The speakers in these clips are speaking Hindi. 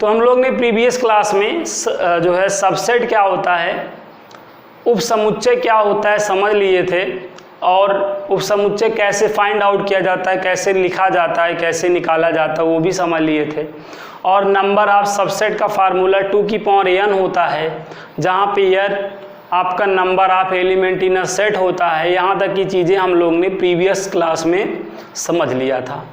तो हम लोग ने प्रीवियस क्लास में जो है सबसेट क्या होता है, उपसमुच्चय क्या होता है समझ लिए थे, और उपसमुच्चय कैसे फाइंड आउट किया जाता है, कैसे लिखा जाता है, कैसे निकाला जाता है वो भी समझ लिए थे। और नंबर ऑफ सबसेट का फार्मूला 2 की पावर n होता है, जहाँ पे यर आपका number of element in a set होता है। यहाँ तक की चीज़ें हम लोग ने प्रीवियस क्लास में समझ लिया था।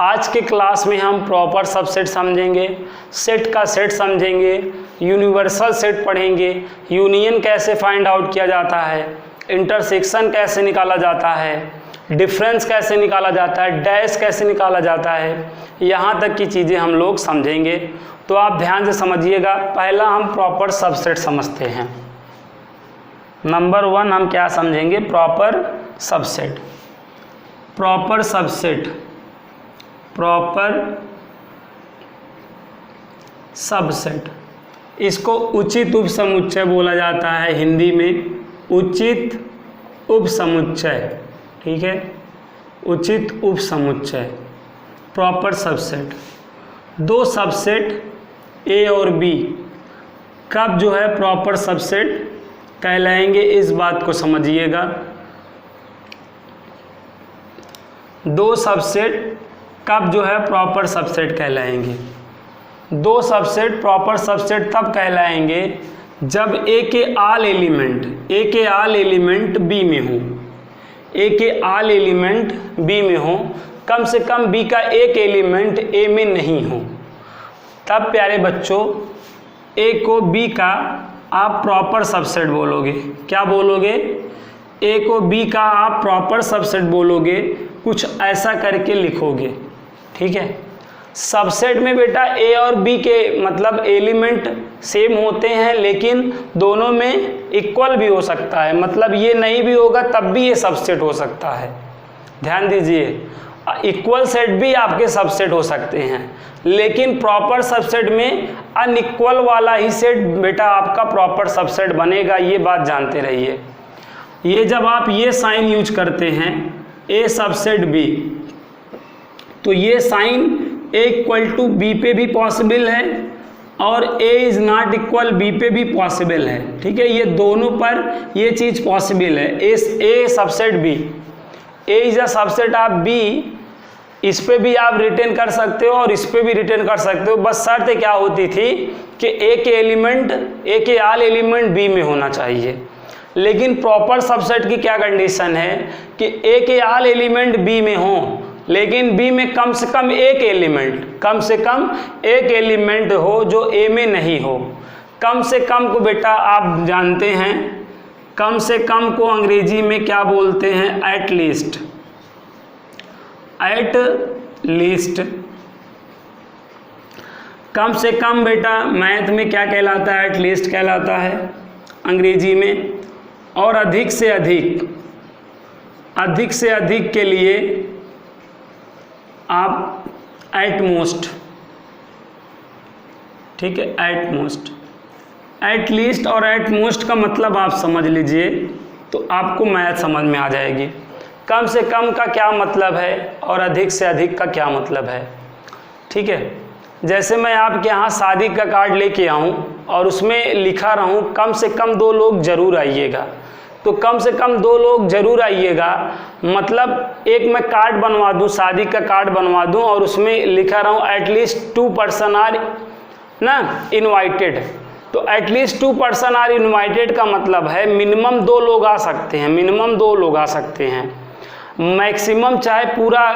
आज के क्लास में हम प्रॉपर सबसेट समझेंगे, सेट का सेट समझेंगे, यूनिवर्सल सेट पढ़ेंगे, यूनियन कैसे फाइंड आउट किया जाता है, इंटरसेक्शन कैसे निकाला जाता है, डिफरेंस कैसे निकाला जाता है, डैश कैसे निकाला जाता है, यहाँ तक की चीज़ें हम लोग समझेंगे। तो आप ध्यान से समझिएगा। पहला हम प्रॉपर सबसेट समझते हैं। नंबर 1 हम क्या समझेंगे, proper subset. Proper subset, proper subset, इसको उचित उपसमुच्चय बोला जाता है हिंदी में, उचित उपसमुच्चय। ठीक है, उचित उपसमुच्चय, प्रॉपर सबसेट। दो सबसेट ए और बी कब जो है प्रॉपर सबसेट कहलाएंगे, इस बात को समझिएगा। दो सबसेट कब जो है प्रॉपर सबसेट कहलाएंगे। दो सबसेट प्रॉपर सबसेट तब कहलाएंगे जब ए के ऑल एलिमेंट बी में हो, ए के ऑल एलिमेंट बी में हो, कम से कम बी का एक एलिमेंट ए में नहीं हो, तब प्यारे बच्चों ए को बी का आप प्रॉपर सबसेट बोलोगे। क्या बोलोगे, ए को बी का आप प्रॉपर सबसेट बोलोगे, कुछ ऐसा करके लिखोगे। ठीक है, सबसेट में बेटा ए और बी के मतलब एलिमेंट सेम होते हैं, लेकिन दोनों में इक्वल भी हो सकता है, मतलब ये नहीं भी होगा तब भी ये सबसेट हो सकता है। ध्यान दीजिए, इक्वल सेट भी आपके सबसेट हो सकते हैं, लेकिन प्रॉपर सबसेट में अनइक्वल वाला ही सेट बेटा आपका प्रॉपर सबसेट बनेगा, ये बात जानते रहिए। ये जब आप ये साइन यूज करते हैं ए सबसेट बी, तो ये sign A equal to B पे भी पॉसिबल है और A is not equal B पे भी पॉसिबल है। ठीक है, ये दोनों पर ये चीज़ पॉसिबल है। A subset B, A is a subset of B, इस पे भी आप रिटर्न कर सकते हो और इस पे भी रिटर्न कर सकते हो। बस शर्त क्या होती थी कि ए के ऑल एलिमेंट बी में होना चाहिए। लेकिन प्रॉपर सबसेट की क्या कंडीशन है कि ए के ऑल एलिमेंट बी में हो, लेकिन बी में कम से कम एक एलिमेंट हो जो ए में नहीं हो। कम से कम को बेटा आप जानते हैं, कम से कम को अंग्रेजी में क्या बोलते हैं, एट लीस्ट। कम से कम बेटा मैथ में क्या कहलाता है, एट लीस्ट कहलाता है अंग्रेजी में। और अधिक से अधिक के लिए आप एट मोस्ट। ठीक है, एट मोस्ट, एट लीस्ट और एट मोस्ट का मतलब आप समझ लीजिए तो आपको मैथ समझ में आ जाएगी। कम से कम का क्या मतलब है और अधिक से अधिक का क्या मतलब है। ठीक है, जैसे मैं आपके यहाँ शादी का कार्ड लेके आऊँ और उसमें लिखा रहूँ कम से कम 2 लोग जरूर आइएगा, तो कम से कम 2 लोग जरूर आइएगा मतलब एक मैं कार्ड बनवा दूँ, शादी का कार्ड बनवा दूँ और उसमें लिखा रहूँ एटलीस्ट 2 पर्सन आर ना इनवाइटेड। तो एटलीस्ट 2 पर्सन आर इनवाइटेड का मतलब है मिनिमम 2 लोग आ सकते हैं, मैक्सिमम चाहे पूरा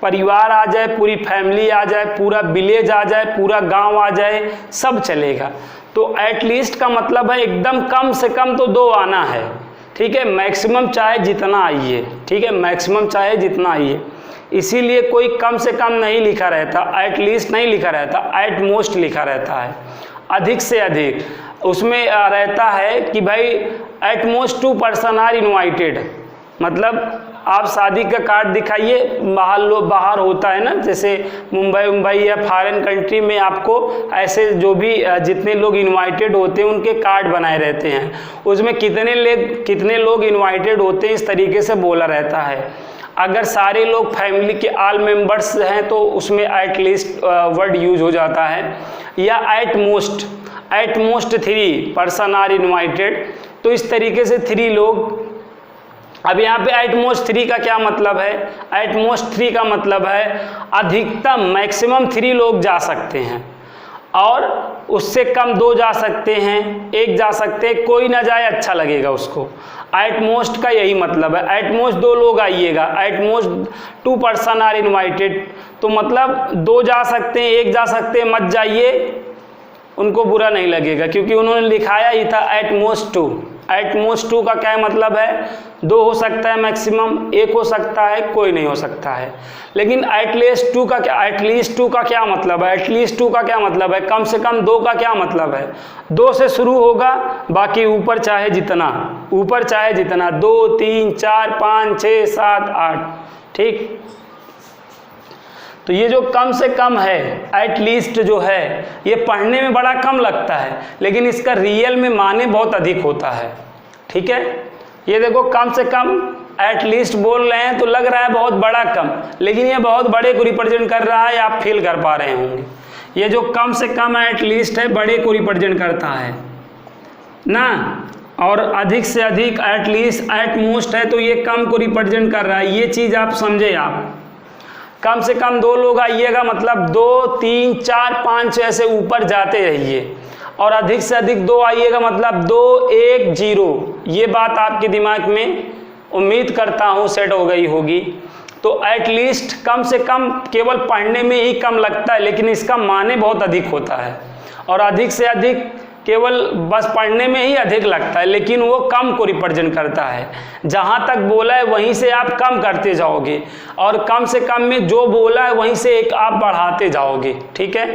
परिवार आ जाए, पूरी फैमिली आ जाए, पूरा विलेज आ जाए, पूरा गांव आ जाए, सब चलेगा। तो एटलीस्ट का मतलब है एकदम कम से कम तो 2 आना है। ठीक है, मैक्सिमम चाहे जितना आइए। ठीक है, मैक्सिमम चाहे जितना आइए, इसीलिए कोई कम से कम नहीं लिखा रहता, एट लीस्ट नहीं लिखा रहता, एट मोस्ट लिखा रहता है। अधिक से अधिक उसमें रहता है कि भाई at most 2 person are invited, मतलब आप शादी का कार्ड दिखाइए, बाहर होता है ना, जैसे मुंबई या फॉरेन कंट्री में आपको ऐसे जो भी जितने लोग इनवाइटेड होते हैं उनके कार्ड बनाए रहते हैं, उसमें कितने लोग इनवाइटेड होते हैं इस तरीके से बोला रहता है। अगर सारे लोग फैमिली के ऑल मेंबर्स हैं तो उसमें एट लीस्ट वर्ड यूज हो जाता है, या at most 3 person are invited. तो इस तरीके से 3 लोग। अब यहाँ पे एट मोस्ट 3 का क्या मतलब है? एट मोस्ट 3 का मतलब है अधिकतम मैक्सिमम 3 लोग जा सकते हैं, और उससे कम 2 जा सकते हैं, 1 जा सकते हैं, कोई ना जाए अच्छा लगेगा उसको। एट मोस्ट का यही मतलब है। एट मोस्ट 2 लोग आइएगा, at most 2 person are invited, तो मतलब 2 जा सकते हैं, 1 जा सकते हैं, मत जाइए, उनको बुरा नहीं लगेगा क्योंकि उन्होंने लिखाया ही था एट मोस्ट 2। एट मोस्ट 2 का क्या मतलब है? 2 हो सकता है मैक्सिमम, 1 हो सकता है, कोई नहीं हो सकता है। लेकिन एटलीस्ट 2 का क्या? एटलीस्ट 2 का क्या मतलब है? एटलीस्ट 2 का क्या मतलब है? कम से कम 2 का क्या मतलब है? 2 से शुरू होगा, बाकी ऊपर चाहे जितना, 2, 3, 4, 5, 6, 7, 8, ठीक। तो ये जो कम से कम है, एट लीस्ट जो है, ये पढ़ने में बड़ा कम लगता है, लेकिन इसका रियल में माने बहुत अधिक होता है, ठीक है। ये देखो कम से कम एट लीस्ट बोल रहे हैं तो लग रहा है बहुत बड़ा कम, लेकिन ये बहुत बड़े को रिप्रेजेंट कर रहा है, आप फील कर पा रहे होंगे। ये जो कम से कम एट लीस्ट है, बड़े को रिप्रेजेंट करता है ना, और अधिक से अधिक एट लीस्ट एट मोस्ट है तो ये कम को रिप्रेजेंट कर रहा है। ये चीज़ आप समझे। आप कम से कम 2 लोग आइएगा मतलब 2, 3, 4, 5 ऐसे ऊपर जाते रहिए, और अधिक से अधिक 2 आइएगा मतलब 2, 1, 0। ये बात आपके दिमाग में उम्मीद करता हूँ सेट हो गई होगी। तो एट लीस्ट कम से कम केवल पढ़ने में ही कम लगता है, लेकिन इसका माने बहुत अधिक होता है, और अधिक से अधिक केवल बस पढ़ने में ही अधिक लगता है, लेकिन वो कम को रिप्रेजेंट करता है। जहाँ तक बोला है वहीं से आप कम करते जाओगे, और कम से कम में जो बोला है वहीं से एक आप बढ़ाते जाओगे, ठीक है।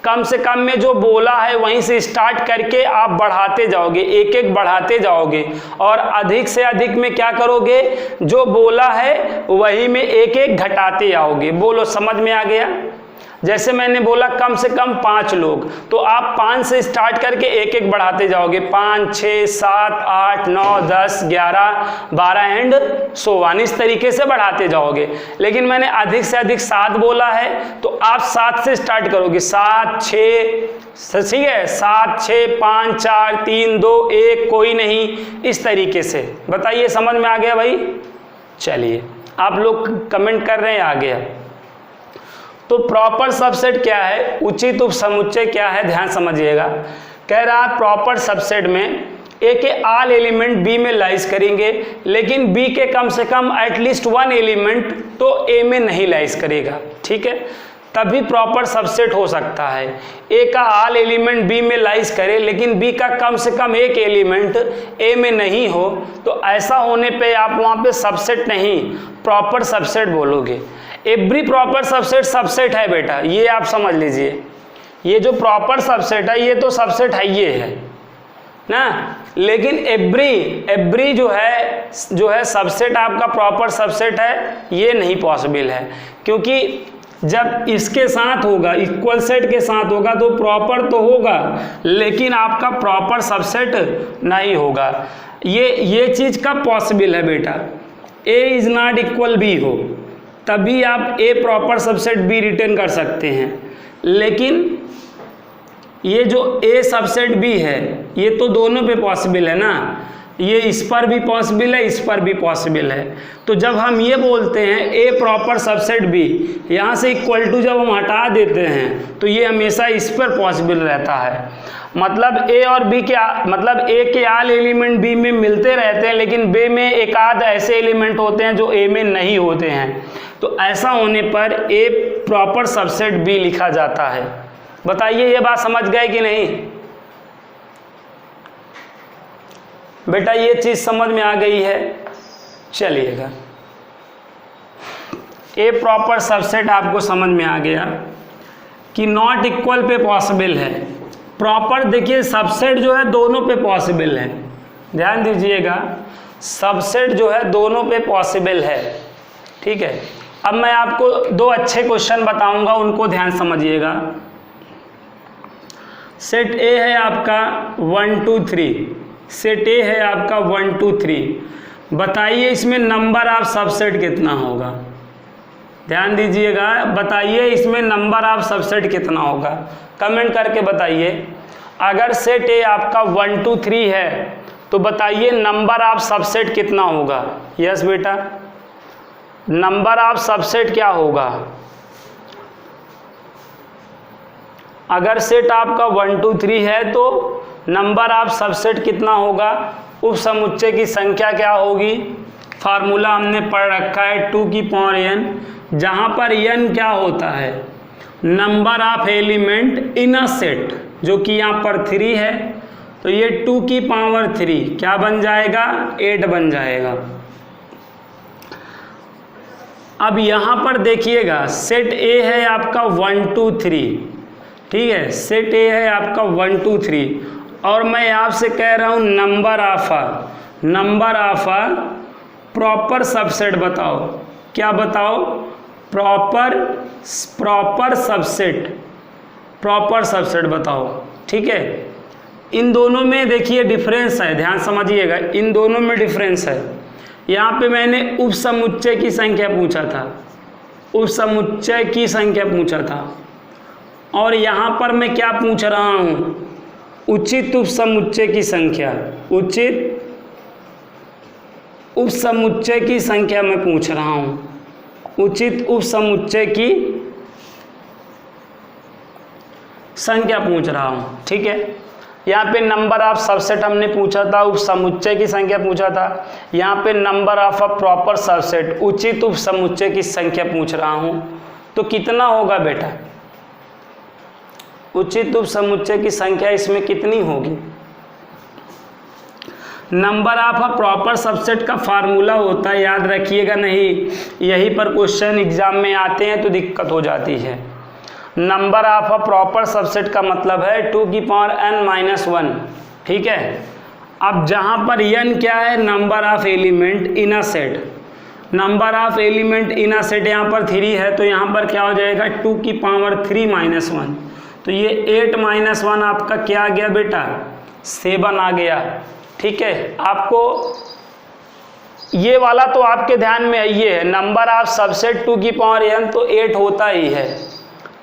कम से कम में जो बोला है वहीं से स्टार्ट करके आप बढ़ाते जाओगे, एक एक बढ़ाते जाओगे, और अधिक से अधिक में क्या करोगे? जो बोला है वही में एक एक घटाते आओगे। बोलो, समझ में आ गया? जैसे मैंने बोला कम से कम 5 लोग, तो आप 5 से स्टार्ट करके एक एक बढ़ाते जाओगे, 5, 6, 7, 8, 9, 10, 11, 12 एंड सो ऑन, इस तरीके से बढ़ाते जाओगे। लेकिन मैंने अधिक से अधिक 7 बोला है, तो आप 7 से स्टार्ट करोगे, 7, 6, ठीक है, 7, 6, 5, 4, 3, 2, 1, कोई नहीं, इस तरीके से। बताइए समझ में आ गया भाई? चलिए, आप लोग कमेंट कर रहे हैं, आ गया। तो प्रॉपर सबसेट क्या है, उचित उपसमुच्चय क्या है, ध्यान समझिएगा। कह रहा है प्रॉपर सबसेट में ए के ऑल एलिमेंट बी में लाइज करेंगे, लेकिन बी के कम से कम एटलीस्ट 1 एलिमेंट तो ए में नहीं लाइज करेगा, ठीक है। तभी प्रॉपर सबसेट हो सकता है। ए का ऑल एलिमेंट बी में लाइज करे, लेकिन बी का कम से कम एक एलिमेंट ए में नहीं हो, तो ऐसा होने पे आप वहाँ पे सबसेट नहीं, प्रॉपर सबसेट बोलोगे। एवरी प्रॉपर सबसेट सबसेट है बेटा, ये आप समझ लीजिए। ये जो प्रॉपर सबसेट है ये तो सबसेट है, ये है ना, लेकिन एवरी जो है सबसेट आपका प्रॉपर सबसेट है, ये नहीं पॉसिबल है। क्योंकि जब इसके साथ होगा, इक्वल सेट के साथ होगा तो प्रॉपर तो होगा, लेकिन आपका प्रॉपर सबसेट नहीं होगा। ये चीज़ कब पॉसिबल है बेटा? ए इज नॉट इक्वल बी हो, तभी आप ए प्रॉपर सबसेट बी रिटर्न कर सकते हैं। लेकिन ये जो ए सबसेट बी है, ये तो दोनों पे पॉसिबल है ना, ये इस पर भी पॉसिबल है, इस पर भी पॉसिबल है। तो जब हम ये बोलते हैं ए प्रॉपर सबसेट बी, यहाँ से इक्वल टू जब हम हटा देते हैं तो ये हमेशा इस पर पॉसिबल रहता है। मतलब ए और बी के मतलब ए के ऑल एलिमेंट बी में मिलते रहते हैं, लेकिन बी में एक आध ऐसे एलिमेंट होते हैं जो ए में नहीं होते हैं। तो ऐसा होने पर ए प्रॉपर सबसेट बी लिखा जाता है। बताइए ये बात समझ गए कि नहीं बेटा? ये चीज़ समझ में आ गई है? चलिएगा, ए प्रॉपर सबसेट आपको समझ में आ गया कि नॉट इक्वल पे पॉसिबल है। प्रॉपर देखिए सबसेट जो है दोनों पे पॉसिबल है, ध्यान दीजिएगा, सबसेट जो है दोनों पे पॉसिबल है, ठीक है। अब मैं आपको 2 अच्छे क्वेश्चन बताऊंगा, उनको ध्यान समझिएगा। सेट ए है आपका 1 2 3, सेट ए है आपका 1 2 3, बताइए इसमें नंबर ऑफ सबसेट कितना होगा, ध्यान दीजिएगा, बताइए इसमें नंबर ऑफ सबसेट कितना होगा, कमेंट करके बताइए। अगर सेट ए आपका 1 2 3 है तो बताइए नंबर ऑफ सबसेट कितना होगा। यस बेटा, नंबर ऑफ सबसेट क्या होगा। अगर सेट आपका 1 2 3 है तो नंबर ऑफ सबसेट कितना होगा, उप समुच्चय की संख्या क्या होगी। फार्मूला हमने पढ़ रखा है 2 की पावर n, जहाँ पर n क्या होता है, number of element in a set, जो कि यहाँ पर 3 है, तो ये 2 की पावर 3 क्या बन जाएगा, 8 बन जाएगा। अब यहाँ पर देखिएगा सेट ए है आपका 1 2 3, ठीक है, सेट ए है आपका 1 2 3, और मैं आपसे कह रहा हूँ नंबर ऑफ प्रॉपर सबसेट बताओ। क्या बताओ, प्रॉपर सबसेट बताओ। ठीक है, इन दोनों में देखिए डिफरेंस है, ध्यान समझिएगा, इन दोनों में डिफरेंस है। यहाँ पे मैंने उप समुच्चय की संख्या पूछा था, उप समुच्चय की संख्या पूछा था, और यहाँ पर मैं क्या पूछ रहा हूँ, उचित उप समुच्चय की संख्या, उचित उप समुच्चय की संख्या मैं पूछ रहा हूँ, उचित उप समुच्चय की संख्या पूछ रहा हूँ। ठीक है, यहाँ पे नंबर ऑफ सबसेट हमने पूछा था, उप समुच्चय की संख्या पूछा था, यहाँ पे number of a proper subset, उचित उप समुच्चय की संख्या पूछ रहा हूँ। तो कितना होगा बेटा, उचित उप समुच्चय की संख्या इसमें कितनी होगी। Number of a proper subset का फार्मूला होता है, याद रखिएगा, नहीं यहीं पर क्वेश्चन एग्जाम में आते हैं तो दिक्कत हो जाती है। Number of a proper subset का मतलब है 2 की पावर n-1। ठीक है, अब जहाँ पर n क्या है, number of element in a set, number of element in a set यहाँ पर 3 है, तो यहाँ पर क्या हो जाएगा 2 की पावर 3-1, तो ये 8-1 आपका क्या आ गया बेटा, 7 आ गया। ठीक है, आपको ये वाला तो आपके ध्यान में ये है, नंबर ऑफ सबसेट 2 की पावर n तो 8 होता ही है,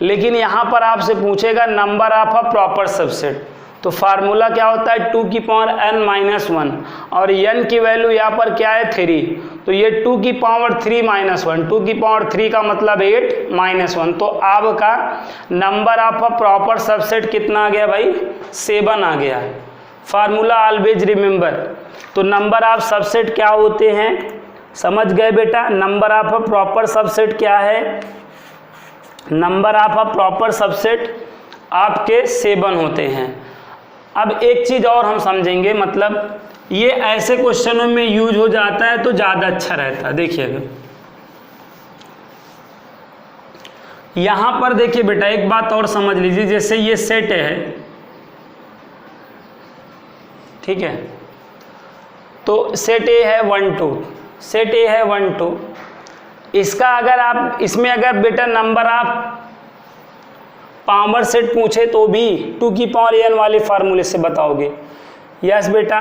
लेकिन यहाँ पर आपसे पूछेगा number of a proper subset, तो फार्मूला क्या होता है 2 की पावर n-1, और n की वैल्यू यहाँ पर क्या है 3, तो ये 2 की पावर 3-1, 2 की पावर 3 का मतलब 8-1, तो आपका number of a proper subset कितना आ गया भाई, 7 आ गया। Formula always remember. तो नंबर ऑफ सबसेट क्या होते हैं, समझ गए बेटा। Number of a proper subset क्या है, number of a proper subset आपके 7 होते हैं। अब एक चीज़ और हम समझेंगे, मतलब ये ऐसे क्वेश्चनों में यूज हो जाता है तो ज़्यादा अच्छा रहता है। देखिएगा यहाँ पर देखिए बेटा, एक बात और समझ लीजिए, जैसे ये सेट है, ठीक है, तो सेट ए है 1 2, सेट ए है 1 2, इसका अगर आप इसमें अगर बेटा नंबर आप पावर सेट पूछे तो भी 2 की पावर n वाले फार्मूले से बताओगे। यस बेटा,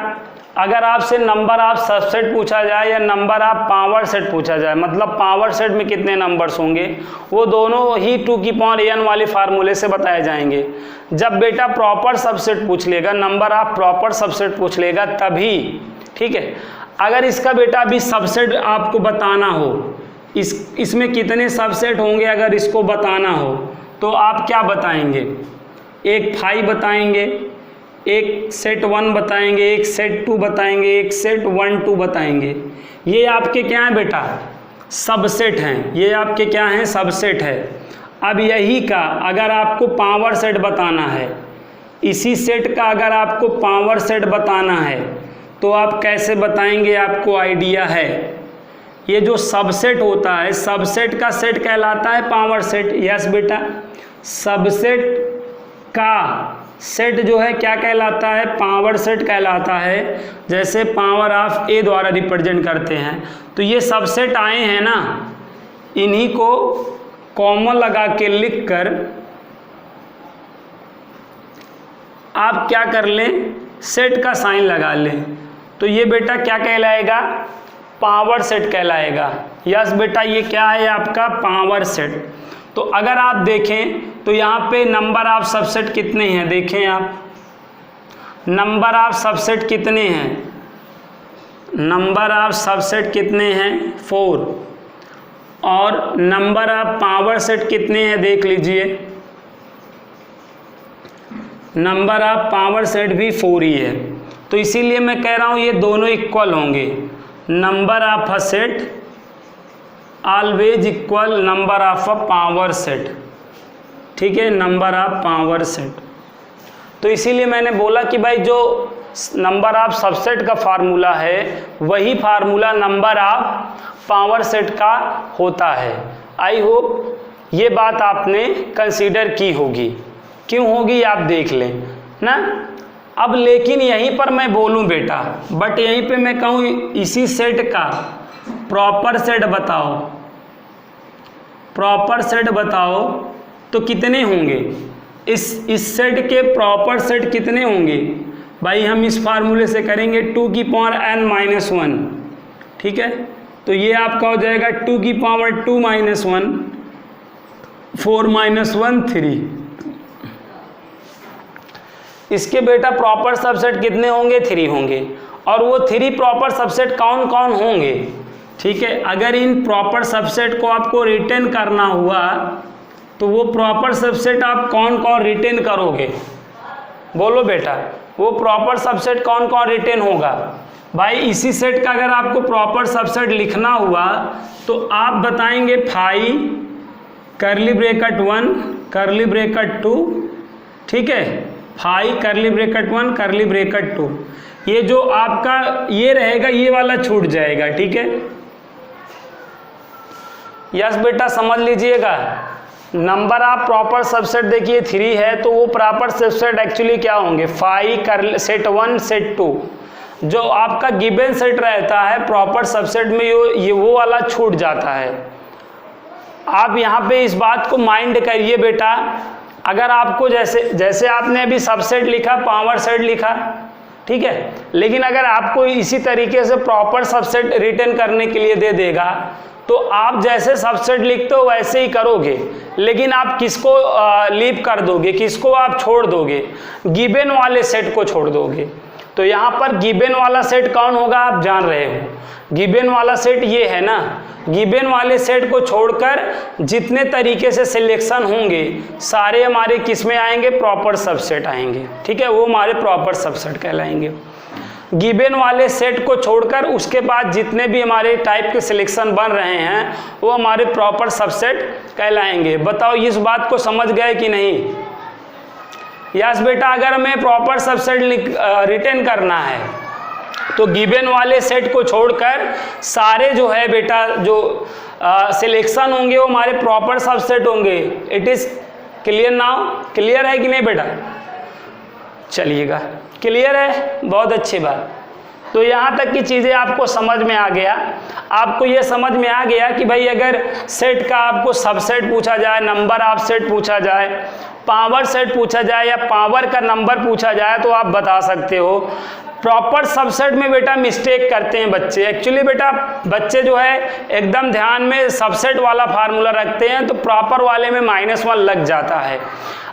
अगर आपसे नंबर ऑफ सबसेट पूछा जाए या नंबर ऑफ पावर सेट पूछा जाए, मतलब पावर सेट में कितने नंबर्स होंगे, वो दोनों ही 2 की पावर n वाले फार्मूले से बताए जाएंगे। जब बेटा प्रॉपर सबसेट पूछ लेगा, नंबर ऑफ प्रॉपर सबसेट पूछ लेगा तभी। ठीक है, अगर इसका बेटा अभी सबसेट आपको बताना हो, इसमें कितने सबसेट होंगे अगर इसको बताना हो, तो आप क्या बताएंगे, एक 5 बताएंगे, एक सेट 1 बताएंगे, एक सेट 2 बताएंगे, एक सेट 1 2 बताएंगे। ये आपके क्या हैं बेटा, सबसेट हैं, ये आपके क्या हैं, सबसेट है। अब यही का अगर आपको पावर सेट बताना है, इसी सेट का अगर आपको पावर सेट बताना है तो आप कैसे बताएंगे, आपको आइडिया है। ये जो सबसेट होता है, सबसेट का सेट कहलाता है पावर सेट। यस बेटा, सबसेट का सेट जो है क्या कहलाता है, पावर सेट कहलाता है। जैसे पावर ऑफ ए द्वारा रिप्रेजेंट करते हैं, तो ये सबसेट आए हैं ना, इन्हीं को कॉमन लगा के लिख कर आप क्या कर लें, सेट का साइन लगा लें, तो ये बेटा क्या कहलाएगा, पावर सेट कहलाएगा। यस बेटा, ये क्या है आपका पावर सेट। तो अगर आप देखें तो यहाँ पे नंबर ऑफ सबसेट कितने हैं, देखें आप नंबर ऑफ सबसेट कितने हैं, नंबर ऑफ सबसेट कितने हैं 4, और नंबर ऑफ पावर सेट कितने हैं देख लीजिए, नंबर ऑफ पावर सेट भी 4 ही है। तो इसीलिए मैं कह रहा हूँ ये दोनों इक्वल होंगे, number of a set always equal number of a power set, ठीक है, नंबर ऑफ पावर सेट। तो इसीलिए मैंने बोला कि भाई जो नंबर ऑफ सबसेट का फार्मूला है वही formula number of power set का होता है। आई होप ये बात आपने कंसीडर की होगी, क्यों होगी आप देख लें ना। अब लेकिन यहीं पर मैं बोलूं बेटा, बट यहीं पे मैं कहूँ इसी सेट का प्रॉपर सेट बताओ, प्रॉपर सेट बताओ तो कितने होंगे, इस सेट के प्रॉपर सेट कितने होंगे भाई, हम इस फार्मूले से करेंगे 2 की पावर n-1, ठीक है। तो ये आपका हो जाएगा 2 की पावर 2-1, 4-1 3। इसके बेटा प्रॉपर सबसेट कितने होंगे, 3 होंगे। और वो 3 प्रॉपर सबसेट कौन कौन होंगे, ठीक है। अगर इन प्रॉपर सबसेट को आपको रिटेन करना हुआ तो वो प्रॉपर सबसेट आप कौन कौन रिटेन करोगे, बोलो बेटा, वो प्रॉपर सबसेट कौन कौन रिटेन होगा भाई। इसी सेट का अगर आपको प्रॉपर सबसेट लिखना हुआ तो आप बताएंगे 5 कर्ली ब्रैकेट 1 कर्ली ब्रैकेट 2, ठीक है, 5 कर्ली ब्रैकेट 1 कर्ली ब्रैकेट 2। ये जो आपका ये रहेगा ये वाला छूट जाएगा, ठीक है। यस बेटा, समझ लीजिएगा। नंबर ऑफ प्रॉपर सबसेट देखिए 3 है, तो वो प्रॉपर सबसेट एक्चुअली क्या होंगे, 5 कर सेट 1 सेट 2। जो आपका गिवन सेट रहता है प्रॉपर सबसेट में ये वो वाला छूट जाता है। आप यहाँ पे इस बात को माइंड करिए बेटा। अगर आपको जैसे आपने अभी सबसेट लिखा, पावर सेट लिखा, ठीक है, लेकिन अगर आपको इसी तरीके से प्रॉपर सबसेट रिटर्न करने के लिए दे देगा तो आप जैसे सबसेट लिखते हो वैसे ही करोगे, लेकिन आप किसको लीव कर दोगे, किसको आप छोड़ दोगे, गिवन वाले सेट को छोड़ दोगे। तो यहाँ पर गिवन वाला सेट कौन होगा आप जान रहे हो, गिवन वाला सेट ये है ना। गिवन वाले सेट को छोड़कर जितने तरीके से सिलेक्शन होंगे सारे हमारे किस में आएंगे, प्रॉपर सबसेट आएंगे, ठीक है, वो हमारे प्रॉपर सबसेट कहलाएंगे। गिवन वाले सेट को छोड़कर उसके बाद जितने भी हमारे टाइप के सिलेक्शन बन रहे हैं वो हमारे प्रॉपर सबसेट कहलाएंगे। बताओ इस बात को समझ गए कि नहीं। यस बेटा, अगर हमें प्रॉपर सबसेट रिटेन करना है तो गिवन वाले सेट को छोड़कर सारे जो है बेटा जो सिलेक्शन होंगे वो हमारे प्रॉपर सबसेट होंगे। It is clear now, clear है कि नहीं बेटा, चलिएगा क्लियर है, बहुत अच्छी बात। तो यहाँ तक की चीज़ें आपको समझ में आ गया। आपको ये समझ में आ गया कि भाई अगर सेट का आपको सबसेट पूछा जाए, नंबर ऑफ सेट पूछा जाए, पावर सेट पूछा जाए या पावर का नंबर पूछा जाए तो आप बता सकते हो। प्रॉपर सबसेट में बेटा मिस्टेक करते हैं बच्चे। एक्चुअली बेटा बच्चे जो है एकदम ध्यान में सबसेट वाला फार्मूला रखते हैं तो प्रॉपर वाले में -1 लग जाता है।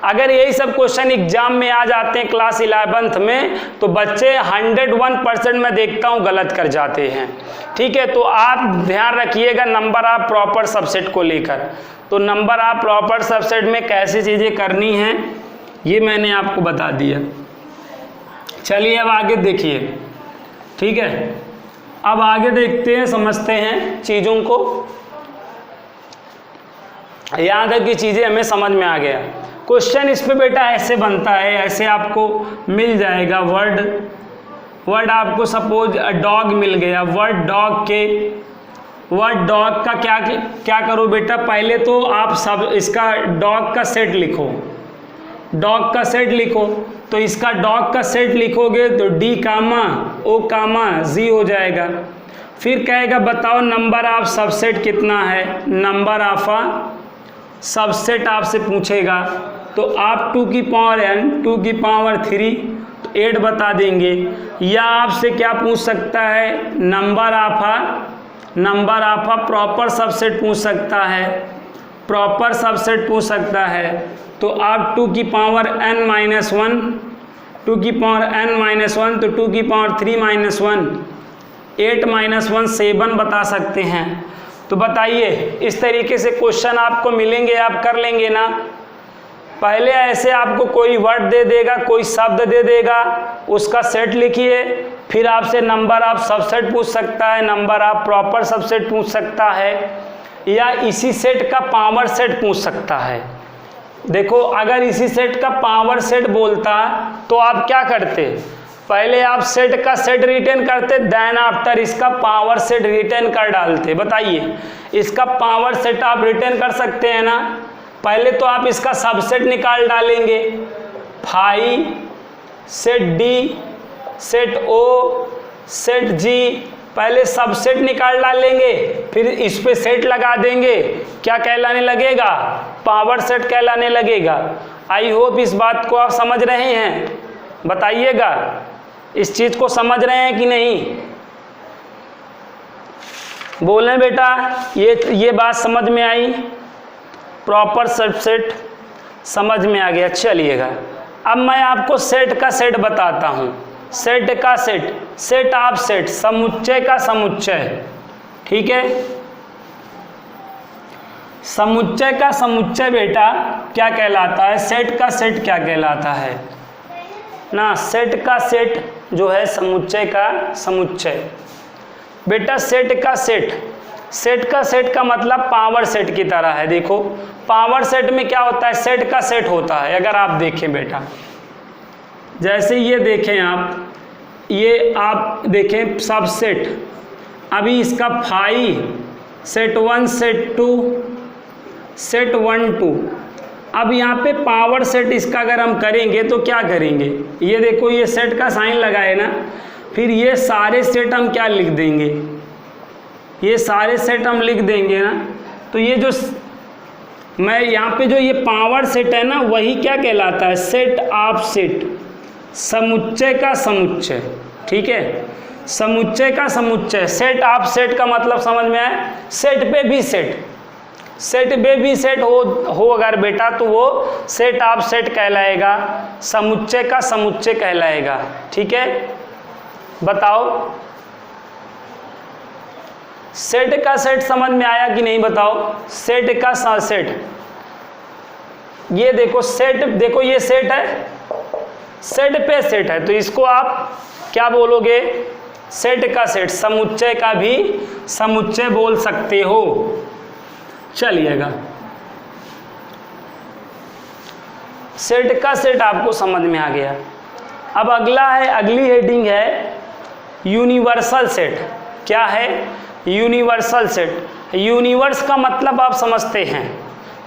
अगर यही सब क्वेश्चन एग्जाम में आ जाते हैं क्लास 11th में तो बच्चे 101% मैं देखता हूँ गलत कर जाते हैं, ठीक है। तो आप ध्यान रखिएगा नंबर ऑफ प्रॉपर सबसेट को लेकर। तो नंबर ऑफ प्रॉपर सबसेट में कैसी चीज़ें करनी हैं ये मैंने आपको बता दिया। चलिए अब आगे देखिए, ठीक है। अब आगे देखते हैं, समझते हैं चीज़ों को। यहाँ तक की चीज़ें हमें समझ में आ गया। क्वेश्चन इस पे बेटा ऐसे बनता है, ऐसे आपको मिल जाएगा वर्ड आपको सपोज डॉग मिल गया, वर्ड डॉग का क्या करो बेटा, पहले तो आप सब इसका डॉग का सेट लिखो, डॉग का सेट लिखो। तो इसका डॉग का सेट लिखोगे तो D, O, Z हो जाएगा। फिर कहेगा बताओ नंबर ऑफ सबसेट कितना है, नंबर ऑफ सबसेट आपसे पूछेगा तो आप 2 की पावर n 2 की पावर 3 तो 8 बता देंगे। या आपसे क्या पूछ सकता है, number of number of a proper subset पूछ सकता है, प्रॉपर सबसेट पूछ सकता है। तो आप 2 की पावर n माइनस 1, 2 की पावर n माइनस 1, तो 2 की पावर 3 माइनस 1, 8 माइनस 1 7 बता सकते हैं। तो बताइए, इस तरीके से क्वेश्चन आपको मिलेंगे, आप कर लेंगे ना। पहले ऐसे आपको कोई वर्ड दे देगा, कोई शब्द दे देगा, उसका सेट लिखिए, फिर आपसे नंबर ऑफ सबसेट पूछ सकता है, नंबर ऑफ प्रॉपर सबसेट पूछ सकता है, या इसी सेट का पावर सेट पूछ सकता है। देखो, अगर इसी सेट का पावर सेट बोलता तो आप क्या करते, पहले आप सेट का सेट रिटर्न करते, देन आफ्टर इसका पावर सेट रिटर्न कर डालते। बताइए, इसका पावर सेट आप रिटर्न कर सकते हैं ना। पहले तो आप इसका सबसेट निकाल डालेंगे, फाई, सेट डी, सेट ओ, सेट जी, पहले सबसेट निकाल डालेंगे, फिर इस पे सेट लगा देंगे, क्या कहलाने लगेगा, पावर सेट कहलाने लगेगा। आई होप इस बात को आप समझ रहे हैं, बताइएगा इस चीज को समझ रहे हैं कि नहीं। बोलें बेटा, ये बात समझ में आई, प्रॉपर सबसेट समझ में आ गया। चलिएगा, अब मैं आपको सेट का सेट बताता हूँ। सेट का सेट, सेट ऑफ सेट, समुच्चय का समुच्चय, ठीक है। समुच्चय का समुच्चय बेटा क्या कहलाता है, सेट का सेट क्या कहलाता है ना। सेट का सेट जो है समुच्चय का समुच्चय। बेटा सेट का सेट, सेट का सेट का मतलब पावर सेट की तरह है। देखो, पावर सेट में क्या होता है, सेट का सेट होता है। अगर आप देखें बेटा, जैसे ये देखें आप, ये आप देखें सबसेट, अभी इसका फाई, सेट 1, सेट 2, सेट 1 2। अब यहाँ पे पावर सेट इसका अगर हम करेंगे तो क्या करेंगे, ये देखो ये सेट का साइन लगाए ना, फिर ये सारे सेट हम क्या लिख देंगे, ये सारे सेट हम लिख देंगे ना। तो ये जो मैं यहाँ पे जो ये पावर सेट है ना, वही क्या कहलाता है, सेट ऑफ सेट, समुच्चय का समुच्चय, ठीक है। समुच्चय का समुच्चय, सेट ऑफ सेट का मतलब समझ में आया। सेट पे भी सेट, सेट पे भी सेट हो अगर बेटा, तो वो सेट ऑफ सेट कहलाएगा, समुच्चय का समुच्चय कहलाएगा, ठीक है। बताओ, सेट का सेट समझ में आया कि नहीं, बताओ। सेट का सेट, ये देखो सेट, देखो ये सेट है, सेट पे सेट है, तो इसको आप क्या बोलोगे, सेट का सेट, समुच्चय का भी समुच्चय बोल सकते हो। चलिएगा, सेट का सेट आपको समझ में आ गया। अब अगला है, अगली हेडिंग है यूनिवर्सल सेट। क्या है, यूनिवर्सल सेट। यूनिवर्स का मतलब आप समझते हैं,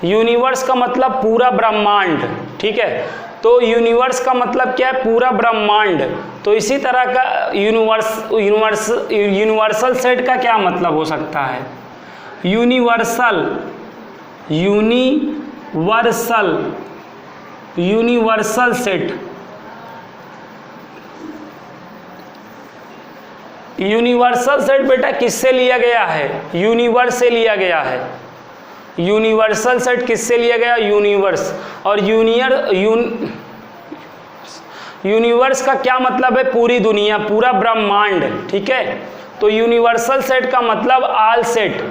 यूनिवर्स का मतलब पूरा ब्रह्मांड, ठीक है। तो यूनिवर्स का मतलब क्या है, पूरा ब्रह्मांड। तो इसी तरह का यूनिवर्सल सेट का क्या मतलब हो सकता है, universal, universal, universal set. Universal set बेटा किससे लिया गया है, यूनिवर्स से लिया गया है। यूनिवर्सल सेट किससे लिया गया, यूनिवर्स। और यूनिवर्स का क्या मतलब है, पूरी दुनिया, पूरा ब्रह्मांड, ठीक है। तो यूनिवर्सल सेट का मतलब ऑल सेट,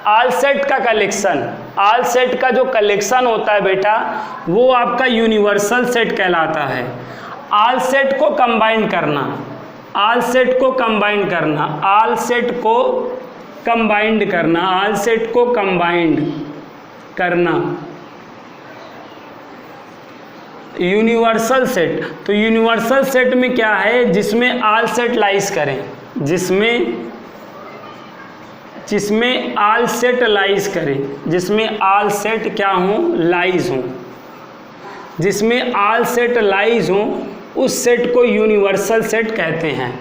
ऑल सेट का कलेक्शन, ऑल सेट का जो कलेक्शन होता है बेटा, वो आपका यूनिवर्सल सेट कहलाता है। ऑल सेट को कंबाइन करना, ऑल सेट को कंबाइन करना, ऑल सेट को कंबाइंड करना, ऑल सेट को कंबाइंड करना, यूनिवर्सल सेट। तो यूनिवर्सल सेट में क्या है, जिसमें ऑल सेट लाइज करें, जिसमें ऑल सेट लाइज करें, जिसमें ऑल सेट क्या हो, लाइज हो, जिसमें ऑल सेट लाइज हो, उस सेट को यूनिवर्सल सेट कहते हैं,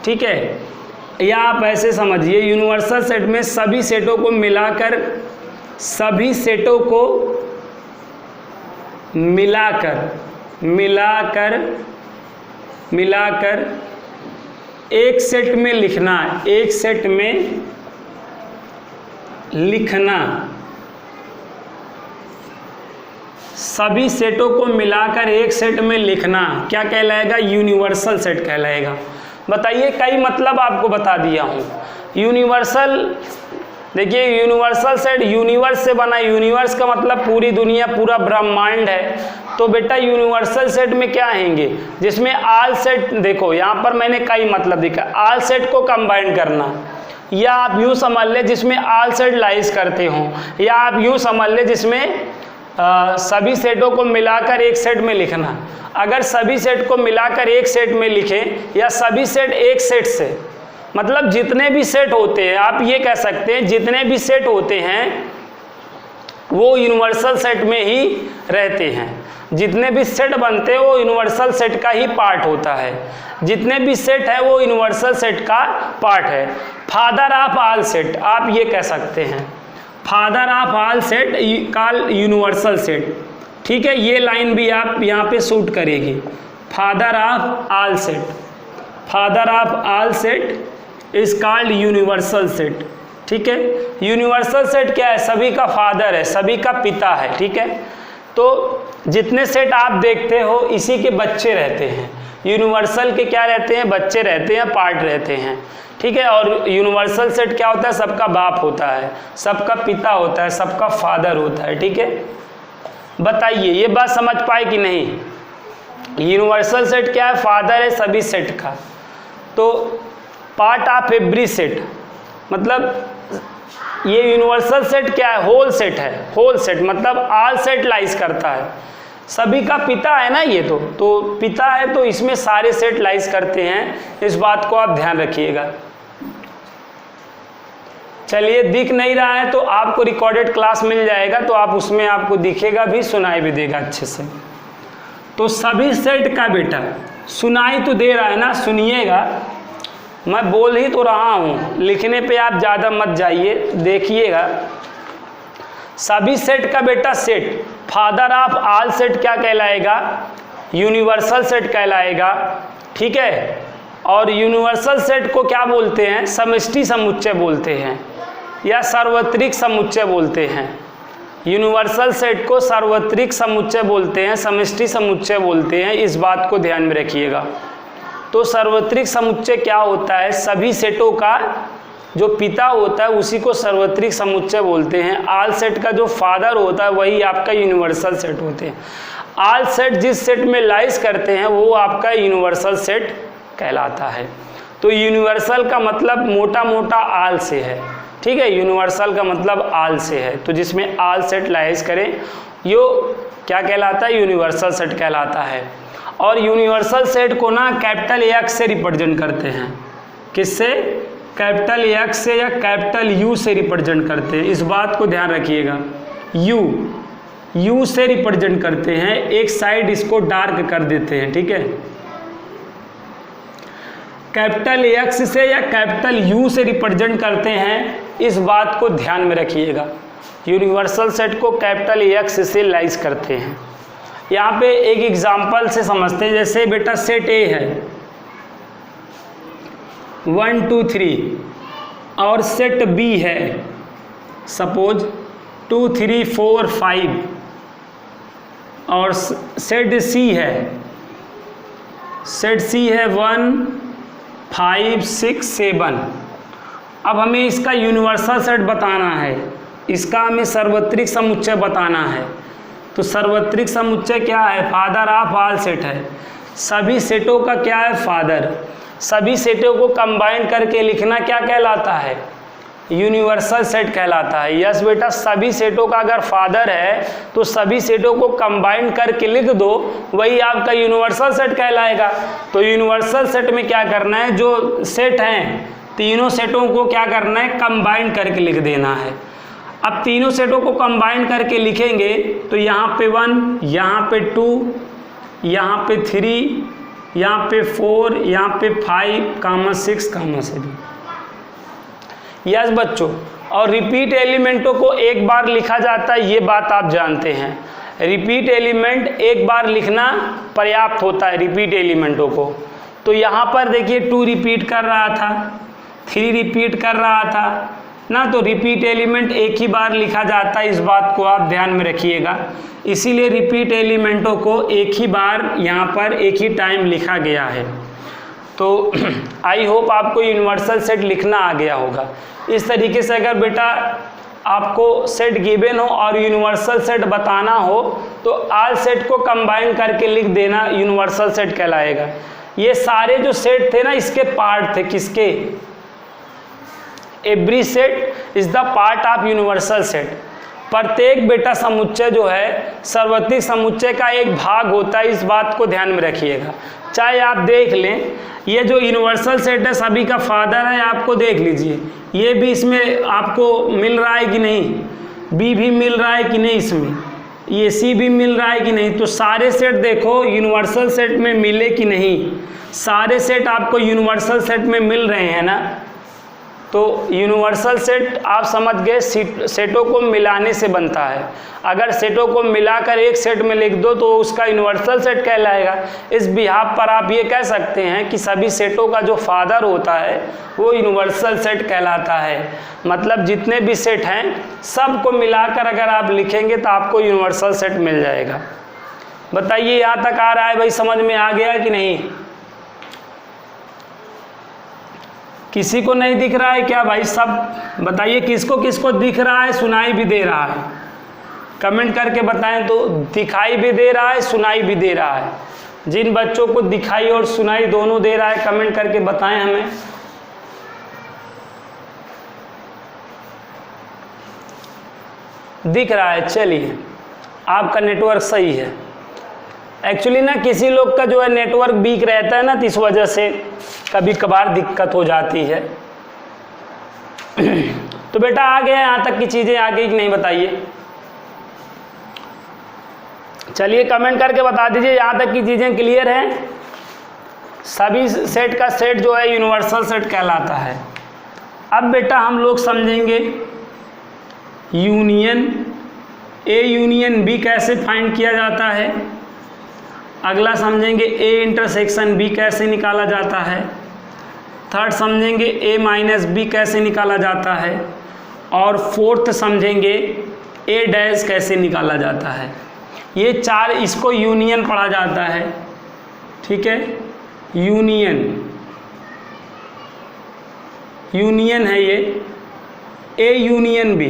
ठीक है। या आप ऐसे समझिए, यूनिवर्सल सेट में सभी सेटों को मिलाकर, सभी सेटों को मिलाकर एक सेट में लिखना, एक सेट में लिखना, सभी सेटों को मिलाकर एक सेट में लिखना क्या कहलाएगा? यूनिवर्सल सेट कहलाएगा। बताइए, कई मतलब आपको बता दिया हूँ। यूनिवर्सल, देखिए यूनिवर्सल सेट यूनिवर्स से बना, यूनिवर्स का मतलब पूरी दुनिया, पूरा ब्रह्मांड है। तो बेटा यूनिवर्सल सेट में क्या आएंगे? जिसमें आल सेट, देखो यहाँ पर मैंने कई मतलब दिखा, आल सेट को कंबाइन करना, या आप यूँ समझ ले जिसमें आल सेट लाइज करते हों, या आप यूँ समझ ले जिसमें सभी सेटों को मिलाकर एक सेट में लिखना। अगर सभी सेट को मिलाकर एक सेट में लिखें, या सभी सेट एक सेट से, मतलब जितने भी सेट होते हैं, आप ये कह सकते हैं जितने भी सेट होते हैं वो यूनिवर्सल सेट में ही रहते हैं। जितने भी सेट बनते हैं वो यूनिवर्सल सेट का ही पार्ट होता है। जितने भी सेट है वो यूनिवर्सल सेट का पार्ट है। फादर ऑफ ऑल सेट आप ये कह सकते हैं, father of all set called universal set. ठीक है, ये लाइन भी आप यहाँ पे शूट करेगी, father of all set, father of all set is called universal set. ठीक है, यूनिवर्सल सेट क्या है? सभी का फादर है, सभी का पिता है। ठीक है, तो जितने सेट आप देखते हो इसी के बच्चे रहते हैं। यूनिवर्सल के क्या रहते हैं? बच्चे रहते हैं, पार्ट रहते हैं। ठीक है, और यूनिवर्सल सेट क्या होता है? सबका बाप होता है, सबका पिता होता है, सबका फादर होता है। ठीक है, बताइए ये बात समझ पाए कि नहीं? यूनिवर्सल सेट क्या है? फादर है सभी सेट का। तो पार्ट ऑफ एवरी सेट, मतलब ये यूनिवर्सल सेट क्या है? होल सेट है। होल सेट मतलब ऑल सेट लाइज करता है, सभी का पिता है ना ये, तो पिता है तो इसमें सारे सेट लाइज करते हैं। इस बात को आप ध्यान रखिएगा। चलिए, दिख नहीं रहा है तो आपको रिकॉर्डेड क्लास मिल जाएगा, तो आप उसमें आपको दिखेगा भी, सुनाई भी देगा अच्छे से। तो सभी सेट का बेटा सुनाई तो दे रहा है ना, सुनिएगा, मैं बोल ही तो रहा हूँ, लिखने पे आप ज़्यादा मत जाइए, देखिएगा। सभी सेट का बेटा set, father of all set क्या कहलाएगा? यूनिवर्सल सेट कहलाएगा। ठीक है, और यूनिवर्सल सेट को क्या बोलते हैं? समष्टि समुच्चय बोलते हैं, या सार्वत्रिक समुच्चय बोलते हैं। यूनिवर्सल सेट को सार्वत्रिक समुच्चय बोलते हैं, समष्टि समुच्चय बोलते हैं। इस बात को ध्यान में रखिएगा। तो सार्वत्रिक समुच्चय क्या होता है? सभी सेटों का जो पिता होता है उसी को सार्वत्रिक समुच्चय बोलते हैं। ऑल सेट का जो फादर होता है वही आपका यूनिवर्सल सेट होते हैं। ऑल सेट जिस सेट में लाइज करते हैं वो आपका यूनिवर्सल सेट कहलाता है। तो यूनिवर्सल का मतलब मोटा मोटा ऑल से है। ठीक है, यूनिवर्सल का मतलब ऑल से है, तो जिसमें ऑल सेट लाइज करें यो क्या कहलाता है? यूनिवर्सल सेट कहलाता है। और यूनिवर्सल सेट को ना कैपिटल एक्स से रिप्रेजेंट करते हैं। किससे? कैपिटल एक्स से या कैपिटल यू से रिप्रेजेंट करते हैं। इस बात को ध्यान रखिएगा, यू से रिप्रेजेंट करते हैं। एक साइड इसको डार्क कर देते हैं। ठीक है, कैपिटल एक्स से या कैपिटल यू से रिप्रेजेंट करते हैं, इस बात को ध्यान में रखिएगा। यूनिवर्सल सेट को कैपिटल एक्स से लाइज करते हैं। यहाँ पे एक एग्जाम्पल से समझते हैं। जैसे बेटा सेट ए है 1 2 3, और सेट बी है सपोज 2 3 4 5, और सेट सी है 1 5 6 7। अब हमें इसका यूनिवर्सल सेट बताना है, इसका हमें सार्वत्रिक समुच्चय बताना है। तो सार्वत्रिक समुच्चय क्या है? फादर ऑफ ऑल सेट है। सभी सेटों का क्या है? फादर। सभी सेटों को कंबाइन करके लिखना क्या कहलाता है? यूनिवर्सल सेट कहलाता है। यस बेटा, सभी सेटों का अगर फादर है तो सभी सेटों को कंबाइन करके लिख दो, वही आपका यूनिवर्सल सेट कहलाएगा। तो यूनिवर्सल सेट में क्या करना है? जो सेट हैं तीनों सेटों को क्या करना है? कंबाइन करके लिख देना है। अब तीनों सेटों को कंबाइन करके लिखेंगे तो यहाँ पे 1, यहाँ पे 2, यहाँ पे 3, यहाँ पे 4, यहाँ पे 5, 6, 7। यस बच्चों, और रिपीट एलिमेंटों को एक बार लिखा जाता है, ये बात आप जानते हैं। रिपीट एलिमेंट एक बार लिखना पर्याप्त होता है रिपीट एलिमेंटों को। तो यहाँ पर देखिए 2 रिपीट कर रहा था, 3 रिपीट कर रहा था, ना, तो रिपीट एलिमेंट एक ही बार लिखा जाता है, इस बात को आप ध्यान में रखिएगा। इसीलिए रिपीट एलिमेंटों को एक ही बार यहाँ पर एक ही टाइम लिखा गया है। तो आई होप आपको यूनिवर्सल सेट लिखना आ गया होगा। इस तरीके से अगर बेटा आपको सेट गिवन हो और यूनिवर्सल सेट बताना हो तो ऑल सेट को कंबाइन करके लिख देना, यूनिवर्सल सेट कहलाएगा। ये सारे जो सेट थे ना इसके पार्ट थे, किसके? Every set is the part of universal set. प्रत्येक बेटा समुच्चय जो है सार्वत्रिक समुच्चय का एक भाग होता है, इस बात को ध्यान में रखिएगा। चाहे आप देख लें, ये जो यूनिवर्सल सेट है सभी का फादर है, आपको देख लीजिए, ये भी इसमें आपको मिल रहा है कि नहीं, बी भी मिल रहा है कि नहीं, इसमें ये सी भी मिल रहा है कि नहीं। तो सारे सेट देखो यूनिवर्सल सेट में मिले कि नहीं, सारे सेट आपको यूनिवर्सल सेट में मिल रहे हैं ना। तो यूनिवर्सल सेट आप समझ गए, सेटों को मिलाने से बनता है। अगर सेटों को मिलाकर एक सेट में लिख दो तो उसका यूनिवर्सल सेट कहलाएगा। इस बिहाफ पर आप ये कह सकते हैं कि सभी सेटों का जो फादर होता है वो यूनिवर्सल सेट कहलाता है। मतलब जितने भी सेट हैं सबको मिलाकर अगर आप लिखेंगे तो आपको यूनिवर्सल सेट मिल जाएगा। बताइए यहाँ तक आ रहा है भाई, समझ में आ गया कि नहीं? किसी को नहीं दिख रहा है क्या भाई? सब बताइए किसको किसको दिख रहा है, सुनाई भी दे रहा है? कमेंट करके बताएं तो। दिखाई भी दे रहा है, सुनाई भी दे रहा है। जिन बच्चों को दिखाई और सुनाई दोनों दे रहा है कमेंट करके बताएं हमें। दिख रहा है, चलिए आपका नेटवर्क सही है। एक्चुअली ना किसी लोग का जो है नेटवर्क वीक रहता है ना, तो इस वजह से कभी कभार दिक्कत हो जाती है। तो बेटा आ गया यहाँ तक की चीज़ें, आगे कि नहीं बताइए? चलिए कमेंट करके बता दीजिए यहाँ तक की चीज़ें क्लियर हैं। सभी सेट का सेट जो है यूनिवर्सल सेट कहलाता है। अब बेटा हम लोग समझेंगे यूनियन, ए यूनियन बी कैसे फाइंड किया जाता है। अगला समझेंगे ए इंटरसेक्शन बी कैसे निकाला जाता है। थर्ड समझेंगे ए माइनस बी कैसे निकाला जाता है। और फोर्थ समझेंगे ए डैश कैसे निकाला जाता है। ये चार, इसको यूनियन पढ़ा जाता है, ठीक है। यूनियन, यूनियन है ये, ए यूनियन बी।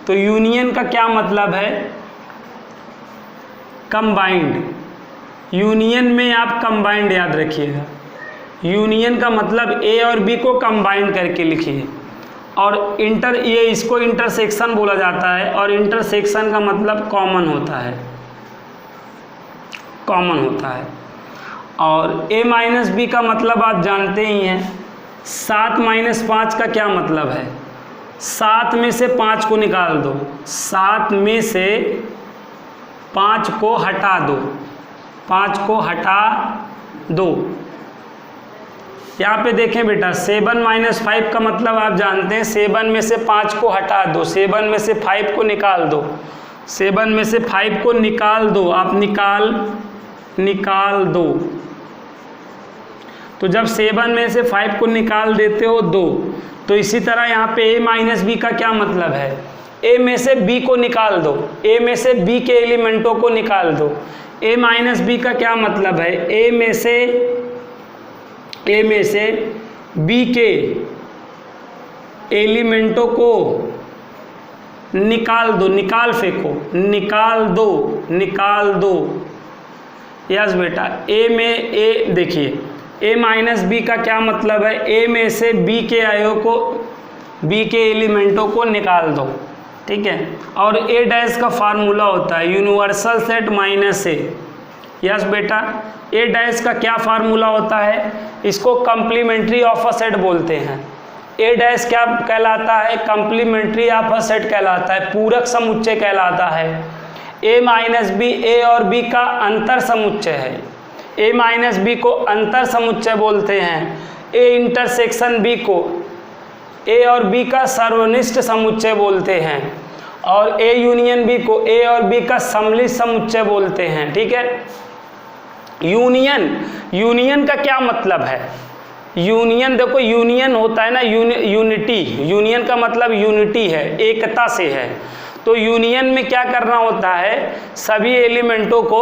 तो यूनियन का क्या मतलब है? कंबाइंड। यूनियन में आप कंबाइंड याद रखिएगा। यूनियन का मतलब ए और बी को कंबाइंड करके लिखिए। और ये इसको इंटरसेक्शन बोला जाता है। और इंटरसेक्शन का मतलब कॉमन होता है, कॉमन होता है। और ए माइनस बी का मतलब आप जानते ही हैं। 7 माइनस 5 का क्या मतलब है? 7 में से 5 को निकाल दो, 7 में से 5 को हटा दो, 5 को हटा दो। यहाँ पे देखें बेटा, 7 माइनस 5 का मतलब आप जानते हैं, 7 में से 5 को हटा दो, 7 में से 5 को निकाल दो, 7 में से 5 को निकाल दो, आप निकाल दो। तो जब 7 में से 5 को निकाल देते हो 2, तो इसी तरह यहाँ पे ए माइनस बी का क्या मतलब है? ए में से बी को निकाल दो, ए में से बी के एलिमेंटों को निकाल दो। ए माइनस बी का क्या मतलब है? ए में से बी के एलिमेंटों को निकाल दो, निकाल फेंको, निकाल दो। यस बेटा, ए में ए देखिए, ए माइनस बी का क्या मतलब है? ए में से बी के आयो को, बी के एलिमेंटों को निकाल दो, ठीक है। और ए डैश का फार्मूला होता है यूनिवर्सल सेट माइनस ए। यस बेटा, ए डैश का क्या फार्मूला होता है? इसको कम्प्लीमेंट्री ऑफ अ सेट बोलते हैं। ए डैश क्या कहलाता है? कम्प्लीमेंट्री ऑफ अ सेट कहलाता है, पूरक समुच्चय कहलाता है। ए माइनस बी ए और बी का अंतर समुच्चय है। ए माइनस बी को अंतर समुच्चय बोलते हैं। ए इंटरसेक्शन बी को ए और बी का सर्वनिष्ठ समुच्चय बोलते हैं। और ए यूनियन बी को ए और बी का सम्मिलित समुच्चय बोलते हैं, ठीक है। यूनियन, यूनियन का क्या मतलब है? यूनियन, देखो यूनियन होता है ना, यूनिटी, यूनियन का मतलब यूनिटी है, एकता से है। तो यूनियन में क्या करना होता है, सभी एलिमेंटों को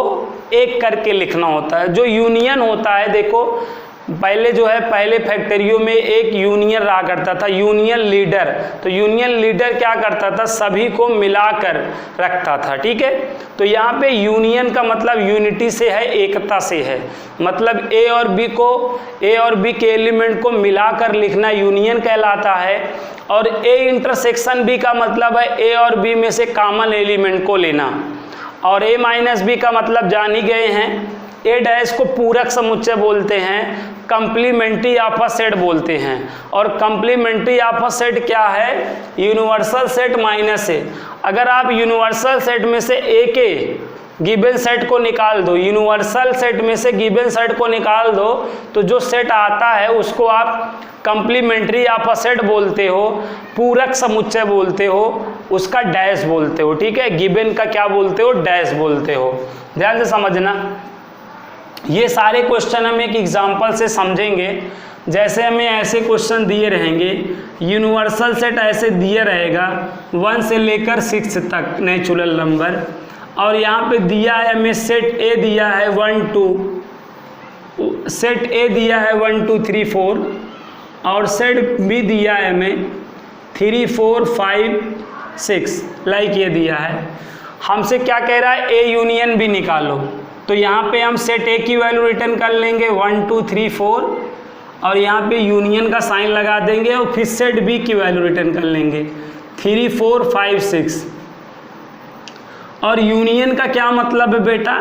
एक करके लिखना होता है। जो यूनियन होता है, देखो पहले जो है, पहले फैक्टरियों में एक यूनियन रहा करता था, यूनियन लीडर। तो यूनियन लीडर क्या करता था, सभी को मिलाकर रखता था, ठीक है। तो यहाँ पे यूनियन का मतलब यूनिटी से है, एकता से है। मतलब ए और बी के एलिमेंट को मिलाकर लिखना यूनियन कहलाता है। और ए इंटरसेक्शन बी का मतलब है ए और बी में से कॉमन एलिमेंट को लेना। और ए माइनस बी का मतलब जान ही गए हैं, ए डैश को पूरक समुच्चय बोलते हैं, कंप्लीमेंट्री आपस सेट बोलते हैं। और कंप्लीमेंट्री आपस सेट क्या है, यूनिवर्सल सेट माइनस ए। अगर आप यूनिवर्सल सेट में से ए के गिवन सेट को निकाल दो, यूनिवर्सल सेट में से गिवन सेट को निकाल दो, तो जो सेट आता है उसको आप कंप्लीमेंट्री आपस सेट बोलते हो, पूरक समुच्चय बोलते हो, उसका डैश बोलते हो, ठीक है। गिवन का क्या बोलते हो, डैश बोलते हो। ध्यान से समझना, ये सारे क्वेश्चन हम एक एग्जाम्पल से समझेंगे। जैसे हमें ऐसे क्वेश्चन दिए रहेंगे, यूनिवर्सल सेट ऐसे दिया रहेगा 1 से लेकर 6 तक नेचुरल नंबर। और यहाँ पे दिया है हमें सेट ए दिया है 1 2, सेट ए दिया है 1 2 3 4, और सेट बी दिया है हमें 3 4 5 6, लाइक ये दिया है। हमसे क्या कह रहा है, ए यूनियन बी निकालो। तो यहाँ पे हम सेट ए की वैल्यू रिटर्न कर लेंगे 1 2 3 4, और यहाँ पे यूनियन का साइन लगा देंगे, और फिर सेट बी की वैल्यू रिटर्न कर लेंगे 3 4 5 6। और यूनियन का क्या मतलब है बेटा,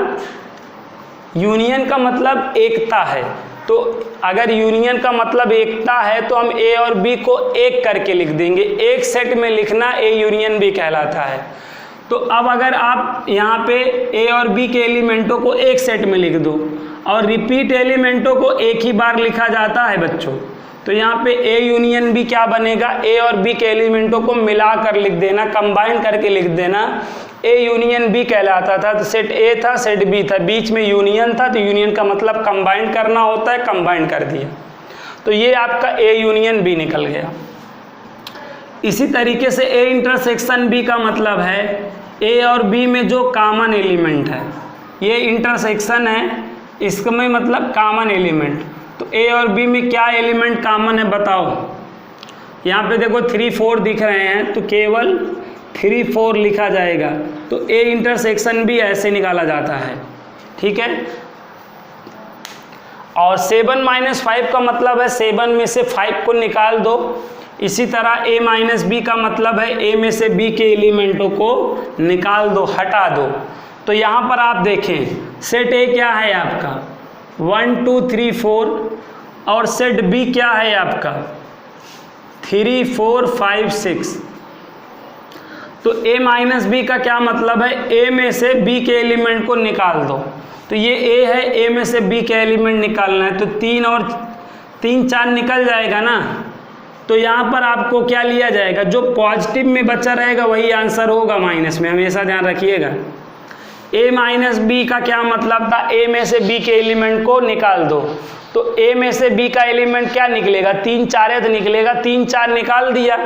यूनियन का मतलब एकता है। तो अगर यूनियन का मतलब एकता है तो हम ए और बी को एक करके लिख देंगे, एक सेट में लिखना ए यूनियन बी कहलाता है। तो अब अगर आप यहाँ पे ए और बी के एलिमेंटों को एक सेट में लिख दो, और रिपीट एलिमेंटों को एक ही बार लिखा जाता है बच्चों, तो यहाँ पे ए यूनियन बी क्या बनेगा, ए और बी के एलिमेंटों को मिलाकर लिख देना, कंबाइन करके लिख देना, ए यूनियन बी कहलाता था। तो सेट ए था, सेट बी था, बीच में यूनियन था, तो यूनियन का मतलब कंबाइन करना होता है, कंबाइन कर दिया, तो ये आपका ए यूनियन बी निकल गया। इसी तरीके से ए इंटरसेक्शन बी का मतलब है ए और बी में जो कॉमन एलिमेंट है, ये इंटरसेक्शन है, इसमें मतलब कॉमन एलिमेंट। तो ए और बी में क्या एलिमेंट कॉमन है बताओ। यहाँ पे देखो 3 4 दिख रहे हैं, तो केवल 3 4 लिखा जाएगा। तो ए इंटरसेक्शन भी ऐसे निकाला जाता है, ठीक है। और 7 - 5 का मतलब है 7 में से 5 को निकाल दो। इसी तरह a - b का मतलब है a में से b के एलिमेंटों को निकाल दो, हटा दो। तो यहाँ पर आप देखें, सेट a क्या है आपका 1 2 3 4, और सेट b क्या है आपका 3 4 5 6। तो a - b का क्या मतलब है, a में से b के एलिमेंट को निकाल दो। तो ये a है, a में से b के एलिमेंट निकालना है, तो 3 और 3 4 निकल जाएगा ना। तो यहाँ पर आपको क्या लिया जाएगा, जो पॉजिटिव में बचा रहेगा वही आंसर होगा, माइनस में, हमेशा ध्यान रखिएगा। a - b का क्या मतलब था, a में से b के एलिमेंट को निकाल दो। तो a में से b का एलिमेंट क्या निकलेगा, 3 4 निकलेगा, 3 4 निकाल दिया।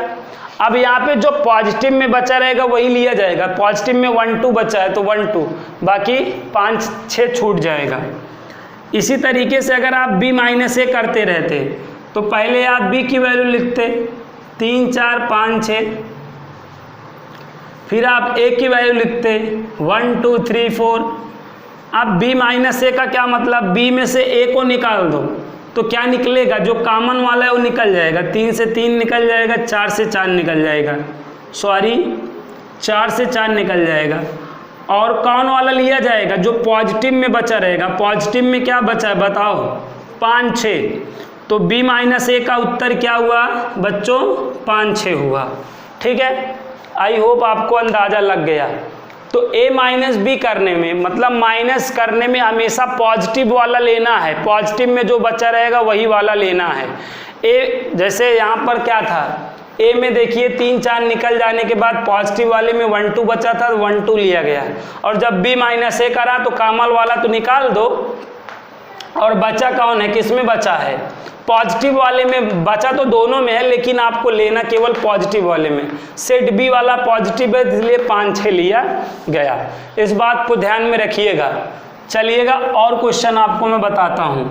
अब यहाँ पे जो पॉजिटिव में बचा रहेगा वही लिया जाएगा। पॉजिटिव में 1 2 बचा है तो 1 2, बाकी 5 6 छूट जाएगा। इसी तरीके से अगर आप b - a करते रहते तो पहले आप b की वैल्यू लिखते 3 4 5 6, फिर आप a की वैल्यू लिखते 1 2 3 4। अब b - a का क्या मतलब, b में से a को निकाल दो, तो क्या निकलेगा, जो कॉमन वाला है वो निकल जाएगा, 3 से 3 निकल जाएगा, 4 से 4 निकल जाएगा, 4 से 4 निकल जाएगा। और कौन वाला लिया जाएगा, जो पॉजिटिव में बचा रहेगा। पॉजिटिव में क्या बचा है बताओ, 5 6। तो b - a का उत्तर क्या हुआ बच्चों, 5 6 हुआ, ठीक है। आई होप आपको अंदाज़ा लग गया। तो a - b करने में मतलब माइनस करने में हमेशा पॉजिटिव वाला लेना है, पॉजिटिव में जो बचा रहेगा वही वाला लेना है। a जैसे यहाँ पर क्या था, a में देखिए 3 4 निकल जाने के बाद पॉजिटिव वाले में 1 2 बचा था, तो 1 2 लिया गया। और जब b - a करा तो कॉमन वाला तो निकाल दो, और बचा कौन है, किस में बचा है, पॉजिटिव वाले में बचा तो दोनों में है, लेकिन आपको लेना केवल पॉजिटिव वाले में। सेट बी वाला पॉजिटिव है इसलिए 5 6 लिया गया। इस बात को ध्यान में रखिएगा। चलिएगा और क्वेश्चन आपको मैं बताता हूं।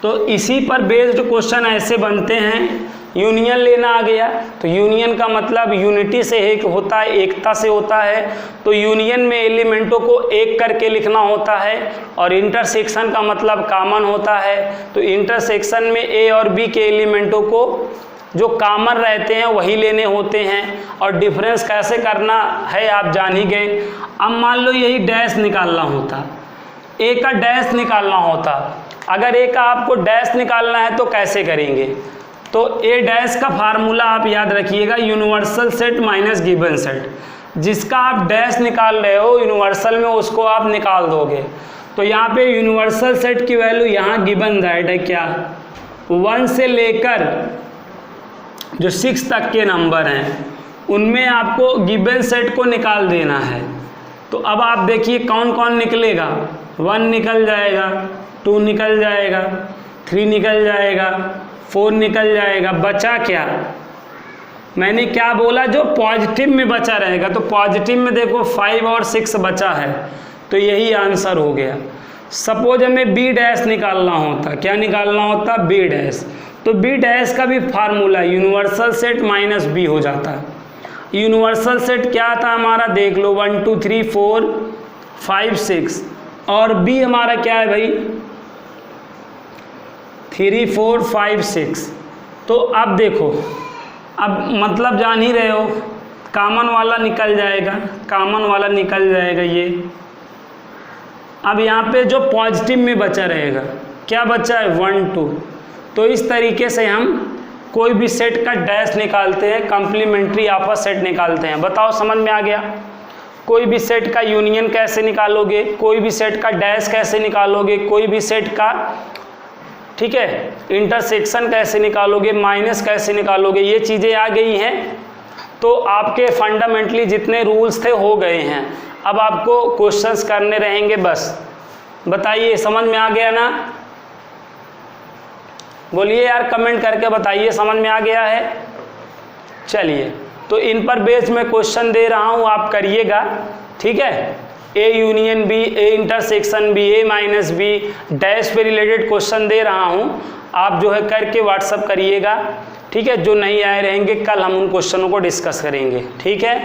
तो इसी पर बेस्ड क्वेश्चन ऐसे बनते हैं। यूनियन लेना आ गया, तो यूनियन का मतलब यूनिटी से एक होता है, एकता से होता है। तो यूनियन में एलिमेंटों को एक करके लिखना होता है। और इंटरसेक्शन का मतलब कॉमन होता है। तो इंटरसेक्शन में ए और बी के एलिमेंटों को जो कॉमन रहते हैं वही लेने होते हैं। और डिफरेंस कैसे करना है आप जान ही गए। अब मान लो यही डैश निकालना होता, ए का डैश निकालना होता। अगर ए का आपको डैश निकालना है तो कैसे करेंगे? तो ए डैश का फार्मूला आप याद रखिएगा, universal set minus given set. जिसका आप डैश निकाल रहे हो यूनिवर्सल में, उसको आप निकाल दोगे। तो यहाँ पे यूनिवर्सल सेट की वैल्यू यहाँ गिवन दैट है क्या, 1 से लेकर जो 6 तक के नंबर हैं उनमें आपको गिवन सेट को निकाल देना है। तो अब आप देखिए कौन कौन निकलेगा। 1 निकल जाएगा, 2 निकल जाएगा, 3 निकल जाएगा, 4 निकल जाएगा। बचा क्या? मैंने क्या बोला? जो पॉजिटिव में बचा रहेगा। तो पॉजिटिव में देखो 5 और 6 बचा है, तो यही आंसर हो गया। सपोज हमें बी डैश निकालना होता, क्या निकालना होता? B dash. तो बी डैश का भी formula universal set minus B हो जाता है। यूनिवर्सल सेट क्या था हमारा, देख लो 1 2 3 4 5 6, और बी हमारा क्या है भाई, 3 4 5 6। तो अब देखो, अब मतलब जान ही रहे हो, कॉमन वाला निकल जाएगा, कॉमन वाला निकल जाएगा ये। अब यहाँ पे जो पॉजिटिव में बचा रहेगा, क्या बचा है? 1 2। तो इस तरीके से हम कोई भी सेट का डैश निकालते हैं, कंप्लीमेंट्री आपस सेट निकालते हैं। बताओ समझ में आ गया? कोई भी सेट का यूनियन कैसे निकालोगे, कोई भी सेट का डैश कैसे निकालोगे, कोई भी सेट का, ठीक है, इंटरसेक्शन कैसे निकालोगे, माइनस कैसे निकालोगे, ये चीज़ें आ गई हैं। तो आपके फंडामेंटली जितने रूल्स थे हो गए हैं। अब आपको क्वेश्चंस करने रहेंगे बस। बताइए समझ में आ गया ना? बोलिए यार, कमेंट करके बताइए समझ में आ गया है। चलिए, तो इन पर बेस में क्वेश्चन दे रहा हूँ, आप करिएगा, ठीक है। A union B, A intersection B, A minus B, dash पे रिलेटेड क्वेश्चन दे रहा हूँ, आप जो है करके व्हाट्सअप करिएगा, ठीक है। जो नहीं आए रहेंगे कल हम उन क्वेश्चनों को डिस्कस करेंगे, ठीक है।